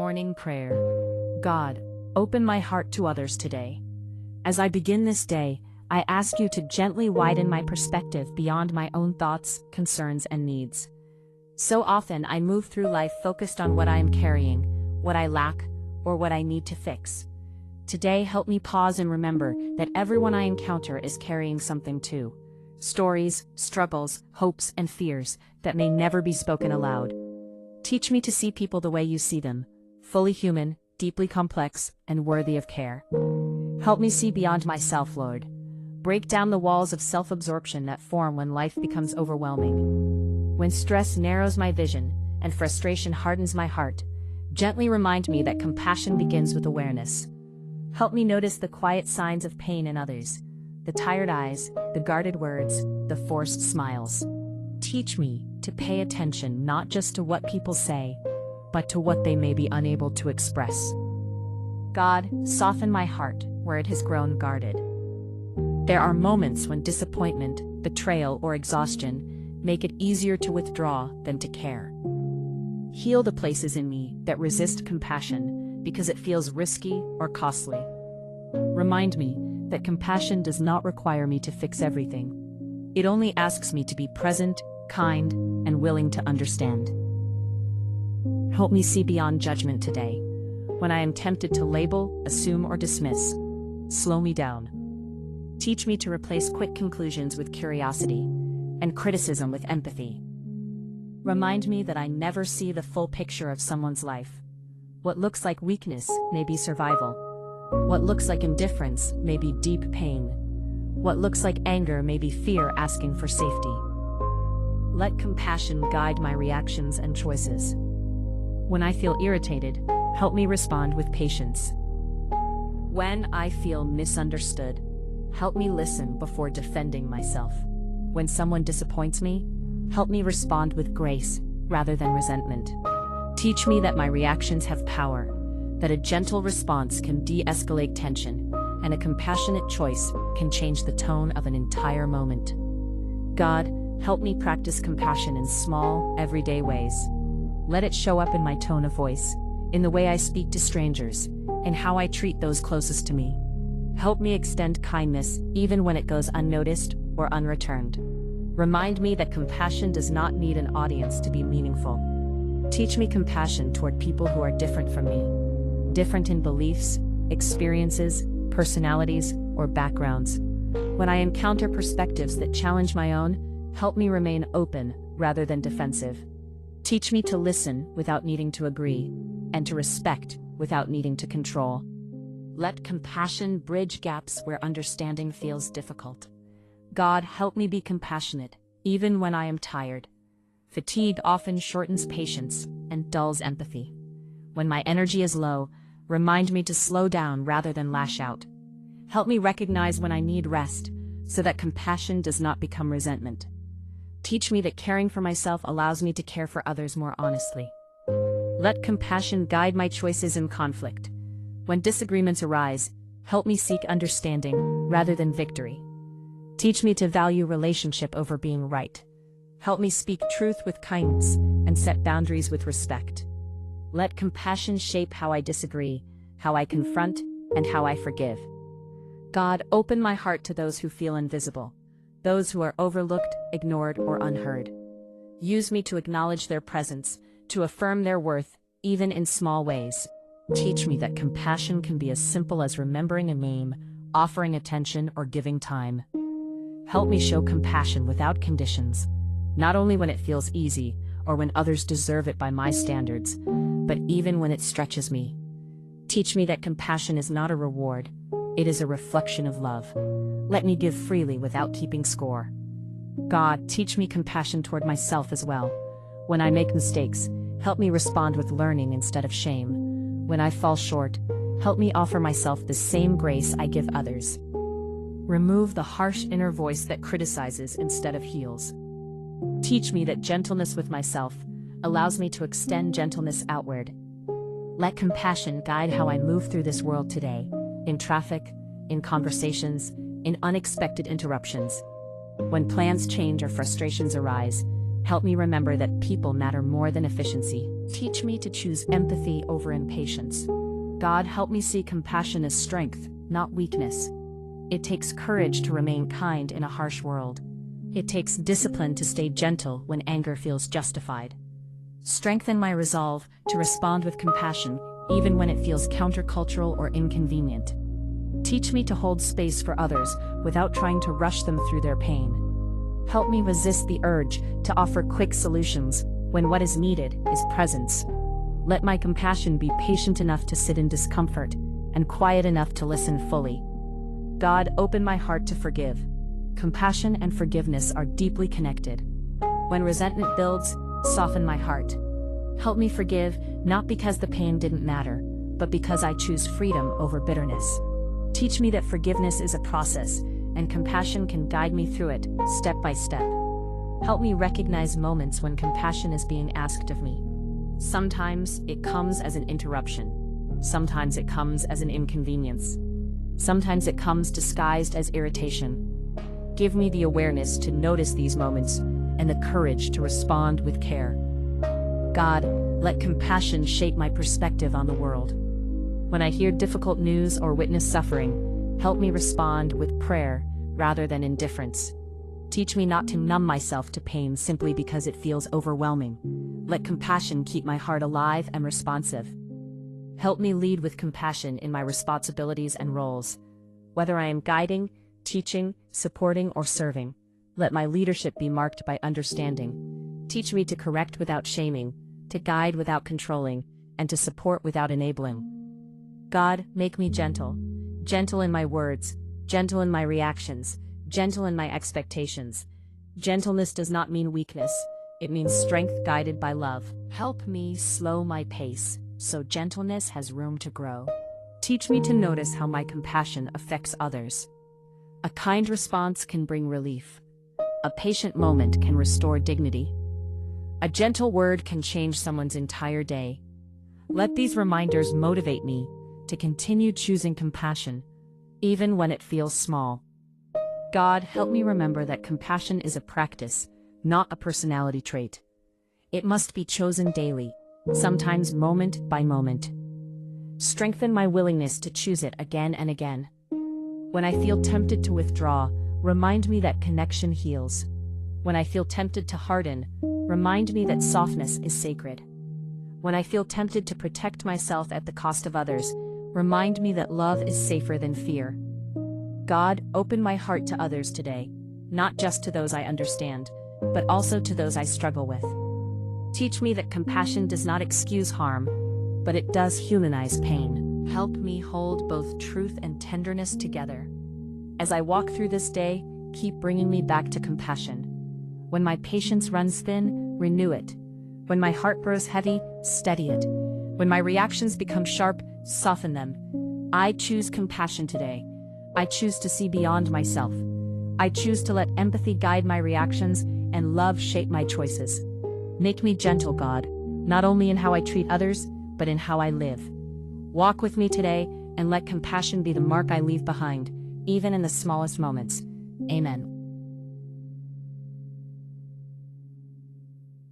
Morning Prayer. God, open my heart to others today. As I begin this day, I ask you to gently widen my perspective beyond my own thoughts, concerns, and needs. So often I move through life focused on what I am carrying, what I lack, or what I need to fix. Today, help me pause and remember that everyone I encounter is carrying something too. Stories, struggles, hopes, and fears that may never be spoken aloud. Teach me to see people the way you see them, fully human, deeply complex, and worthy of care. Help me see beyond myself, Lord. Break down the walls of self-absorption that form when life becomes overwhelming. When stress narrows my vision and frustration hardens my heart, gently remind me that compassion begins with awareness. Help me notice the quiet signs of pain in others, the tired eyes, the guarded words, the forced smiles. Teach me to pay attention not just to what people say, but to what they may be unable to express. God, soften my heart where it has grown guarded. There are moments when disappointment, betrayal, or exhaustion make it easier to withdraw than to care. Heal the places in me that resist compassion because it feels risky or costly. Remind me that compassion does not require me to fix everything. It only asks me to be present, kind, and willing to understand. Help me see beyond judgment today. When I am tempted to label, assume, or dismiss, slow me down. Teach me to replace quick conclusions with curiosity and criticism with empathy. Remind me that I never see the full picture of someone's life. What looks like weakness may be survival. What looks like indifference may be deep pain. What looks like anger may be fear asking for safety. Let compassion guide my reactions and choices. When I feel irritated, help me respond with patience. When I feel misunderstood, help me listen before defending myself. When someone disappoints me, help me respond with grace rather than resentment. Teach me that my reactions have power, that a gentle response can de-escalate tension, and a compassionate choice can change the tone of an entire moment. God, help me practice compassion in small, everyday ways. Let it show up in my tone of voice, in the way I speak to strangers, and how I treat those closest to me. Help me extend kindness even when it goes unnoticed or unreturned. Remind me that compassion does not need an audience to be meaningful. Teach me compassion toward people who are different from me, different in beliefs, experiences, personalities, or backgrounds. When I encounter perspectives that challenge my own, help me remain open rather than defensive. Teach me to listen without needing to agree, and to respect without needing to control. Let compassion bridge gaps where understanding feels difficult. God, help me be compassionate, even when I am tired. Fatigue often shortens patience and dulls empathy. When my energy is low, remind me to slow down rather than lash out. Help me recognize when I need rest, so that compassion does not become resentment. Teach me that caring for myself allows me to care for others more honestly. Let compassion guide my choices in conflict. When disagreements arise, help me seek understanding rather than victory. Teach me to value relationship over being right. Help me speak truth with kindness and set boundaries with respect. Let compassion shape how I disagree, how I confront, and how I forgive. God, open my heart to those who feel invisible, those who are overlooked, ignored, or unheard. Use me to acknowledge their presence, to affirm their worth, even in small ways. Teach me that compassion can be as simple as remembering a name, offering attention, or giving time. Help me show compassion without conditions, not only when it feels easy or when others deserve it by my standards, but even when it stretches me. Teach me that compassion is not a reward, it is a reflection of love. Let me give freely without keeping score. God, teach me compassion toward myself as well. When I make mistakes, help me respond with learning instead of shame. When I fall short, help me offer myself the same grace I give others. Remove the harsh inner voice that criticizes instead of heals. Teach me that gentleness with myself allows me to extend gentleness outward. Let compassion guide how I move through this world today, in traffic, in conversations, in unexpected interruptions. When plans change or frustrations arise, help me remember that people matter more than efficiency. Teach me to choose empathy over impatience. God, help me see compassion as strength, not weakness. It takes courage to remain kind in a harsh world. It takes discipline to stay gentle when anger feels justified. Strengthen my resolve to respond with compassion, even when it feels countercultural or inconvenient. Teach me to hold space for others without trying to rush them through their pain. Help me resist the urge to offer quick solutions when what is needed is presence. Let my compassion be patient enough to sit in discomfort and quiet enough to listen fully. God, open my heart to forgive. Compassion and forgiveness are deeply connected. When resentment builds, soften my heart. Help me forgive, not because the pain didn't matter, but because I choose freedom over bitterness. Teach me that forgiveness is a process, and compassion can guide me through it, step by step. Help me recognize moments when compassion is being asked of me. Sometimes it comes as an interruption. Sometimes it comes as an inconvenience. Sometimes it comes disguised as irritation. Give me the awareness to notice these moments and the courage to respond with care. God, let compassion shape my perspective on the world. When I hear difficult news or witness suffering, help me respond with prayer rather than indifference. Teach me not to numb myself to pain simply because it feels overwhelming. Let compassion keep my heart alive and responsive. Help me lead with compassion in my responsibilities and roles. Whether I am guiding, teaching, supporting, or serving, let my leadership be marked by understanding. Teach me to correct without shaming, to guide without controlling, and to support without enabling. God, make me gentle. Gentle in my words, gentle in my reactions, gentle in my expectations. Gentleness does not mean weakness, it means strength guided by love. Help me slow my pace, so gentleness has room to grow. Teach me to notice how my compassion affects others. A kind response can bring relief. A patient moment can restore dignity. A gentle word can change someone's entire day. Let these reminders motivate me to continue choosing compassion, even when it feels small. God, help me remember that compassion is a practice, not a personality trait. It must be chosen daily, sometimes moment by moment. Strengthen my willingness to choose it again and again. When I feel tempted to withdraw, remind me that connection heals. When I feel tempted to harden, remind me that softness is sacred. When I feel tempted to protect myself at the cost of others, remind me that love is safer than fear. God, open my heart to others today, not just to those I understand, but also to those I struggle with. Teach me that compassion does not excuse harm, but it does humanize pain. Help me hold both truth and tenderness together. As I walk through this day, keep bringing me back to compassion. When my patience runs thin, renew it. When my heart grows heavy, steady it. When my reactions become sharp, soften them. I choose compassion today. I choose to see beyond myself. I choose to let empathy guide my reactions and love shape my choices. Make me gentle, God, not only in how I treat others, but in how I live. Walk with me today and let compassion be the mark I leave behind, even in the smallest moments. Amen.